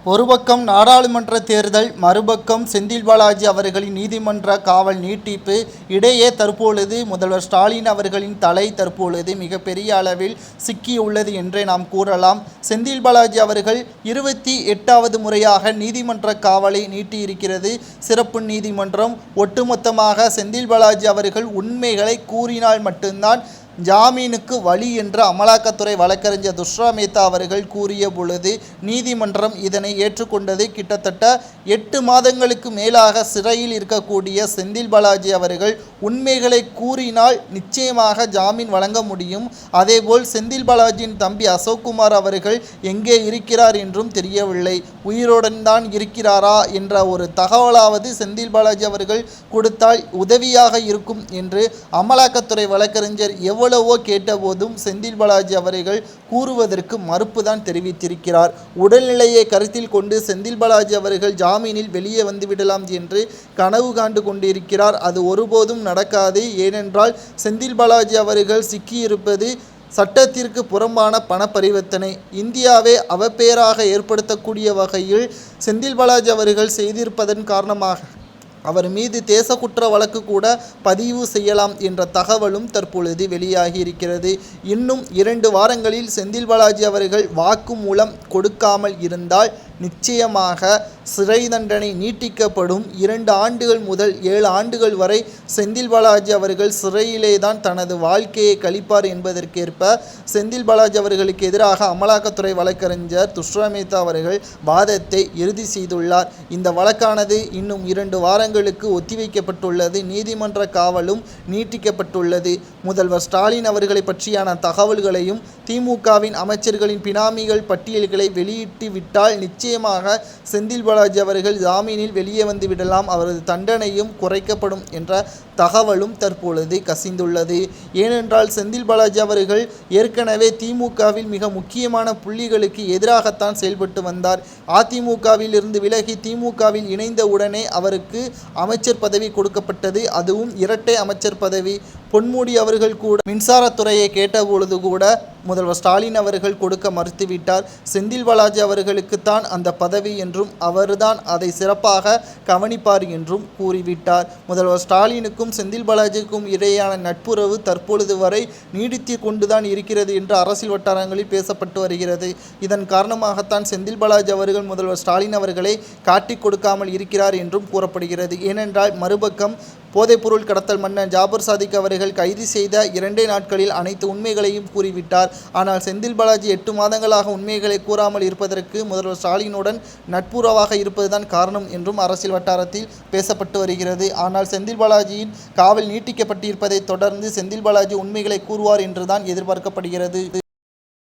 ஒரு பக்கம் நாடாளுமன்ற தேர்தல், மறுபக்கம் செந்தில் பாலாஜி அவர்களின் நீதிமன்ற காவல் நீட்டிப்பு. இடையே தற்பொழுது முதல்வர் ஸ்டாலின் அவர்களின் தலை தற்பொழுது மிகப்பெரிய அளவில் சிக்கியுள்ளது என்றே நாம் கூறலாம். செந்தில் பாலாஜி அவர்கள் 28வது முறையாக நீதிமன்ற காவலை நீட்டியிருக்கிறது சிறப்பு நீதிமன்றம். ஒட்டுமொத்தமாக செந்தில் பாலாஜி அவர்கள் உண்மைகளை கூறினால் மட்டும்தான் ஜாமீனுக்கு வழி என்று அமலாக்கத்துறை வழக்கறிஞர் துஷ்ரா மேத்தா அவர்கள் கூறிய பொழுது நீதிமன்றம் இதனை ஏற்றுக்கொண்டது. கிட்டத்தட்ட 8 மாதங்களுக்கு மேலாக சிறையில் இருக்கக்கூடிய செந்தில் பாலாஜி அவர்கள் உண்மைகளை கூறினால் நிச்சயமாக ஜாமீன் வழங்க முடியும். அதேபோல் செந்தில் பாலாஜியின் தம்பி அசோக்குமார் அவர்கள் எங்கே இருக்கிறார் என்றும் தெரியவில்லை. உயிருடன் தான் இருக்கிறாரா என்ற ஒரு தகவலாவது செந்தில் பாலாஜி அவர்கள் கொடுத்தால் உதவியாக இருக்கும் என்று அமலாக்கத்துறை வழக்கறிஞர் எவ்வளவோ கேட்டபோதும் செந்தில் பாலாஜி அவர்கள் கூறுவதற்கு மறுப்புதான் தெரிவித்திருக்கிறார். உடல்நிலையை கருத்தில் கொண்டு செந்தில் பாலாஜி அவர்கள் ஜாமீனில் வெளியே வந்துவிடலாம் என்று கனவு காண்டு கொண்டிருக்கிறார். அது ஒருபோதும் நடக்காது. ஏனென்றால் செந்தில் பாலாஜி அவர்கள் சிக்கியிருப்பது சட்டத்திற்கு புறம்பான பண பரிவர்த்தனை. இந்தியாவை அவப்பேராக ஏற்படுத்தக்கூடிய வகையில் செந்தில் பாலாஜி அவர்கள் செய்திருப்பதன் காரணமாக அவர் மீது தேச குற்ற வழக்கு கூட பதிவு செய்யலாம் என்ற தகவலும் தற்பொழுது வெளியாகி இருக்கிறது. இன்னும் 2 வாரங்களில் செந்தில் பாலாஜி அவர்கள் வாக்குமூலம் கொடுக்காமல் இருந்தால் நிச்சயமாக சிறை தண்டனை நீட்டிக்கப்படும். 2 ஆண்டுகள் முதல் 7 ஆண்டுகள் வரை செந்தில் பாலாஜி அவர்கள் சிறையிலே தான் தனது வாழ்க்கையை கழிப்பார் என்பதற்கேற்ப செந்தில் பாலாஜி அவர்களுக்கு எதிராக அமலாக்கத்துறை வழக்கறிஞர் துஷ்ரா மேத்தா அவர்கள் வாதத்தை இறுதி செய்துள்ளார். இந்த வழக்கானது இன்னும் 2 வாரங்களுக்கு ஒத்திவைக்கப்பட்டுள்ளது. நீதிமன்ற காவலும் நீட்டிக்கப்பட்டுள்ளது. முதல்வர் ஸ்டாலின் அவர்களை பற்றியான தகவல்களையும் திமுகவின் அமைச்சர்களின் பினாமிகள் பட்டியல்களை வெளியிட்டு விட்டால் நிச்சயமாக செந்தில் பாலாஜி அவர்கள் ஜாமீனில் வெளியே வந்து விடலாம். அவரது தண்டனையும் குறைக்கப்படும் என்ற தகவலும் தற்பொழுது கசிந்துள்ளது. ஏனென்றால் செந்தில் பாலாஜி அவர்கள் ஏற்கனவே திமுகவில் மிக முக்கியமான புள்ளிகளுக்கு எதிராகத்தான் செயல்பட்டு வந்தார். அதிமுகவில் இருந்து விலகி திமுகவில் இணைந்த உடனே அவருக்கு அமைச்சர் பதவி கொடுக்கப்பட்டது. அதுவும் இரட்டை அமைச்சர் பதவி. பொன்முடி அவர்கள் கூட மின்சாரத்துறையை கேட்டபொழுது கூட முதல்வர் ஸ்டாலின் அவர்கள் கொடுக்க மறுத்துவிட்டார். செந்தில் பாலாஜி அவர்களுக்குத்தான் அந்த பதவி என்றும் அவர்தான் அதை சிறப்பாக கவனிப்பார் என்றும் கூறிவிட்டார். முதல்வர் ஸ்டாலினுக்கும் செந்தில் பாலாஜிக்கும் இடையேயான நட்புறவு தற்பொழுது வரை நீடித்து கொண்டுதான் இருக்கிறது என்று அரசியல் வட்டாரங்களில் பேசப்பட்டு வருகிறது. இதன் காரணமாகத்தான் செந்தில் பாலாஜி அவர்கள் முதல்வர் ஸ்டாலின் அவர்களை காட்டிக் கொடுக்காமல் இருக்கிறார் என்றும் கூறப்படுகிறது. ஏனென்றால் மறுபக்கம் போதைப்பொருள் கடத்தல் மன்னன் ஜாபர் சாதிக் அவர்கள் கைது செய்த 2 நாட்களில் அனைத்து உண்மைகளையும் கூறிவிட்டார். ஆனால் செந்தில் பாலாஜி 8 மாதங்களாக உண்மைகளை கூறாமல் இருப்பதற்கு முதல்வர் ஸ்டாலினுடன் நட்புறவாக இருப்பதுதான் காரணம் என்றும் அரசியல் வட்டாரத்தில் பேசப்பட்டு வருகிறது. ஆனால் செந்தில் பாலாஜியின் காவல் நீட்டிக்கப்பட்டிருப்பதை தொடர்ந்து செந்தில் பாலாஜி உண்மைகளை கூறுவார் என்றுதான் எதிர்பார்க்கப்படுகிறது.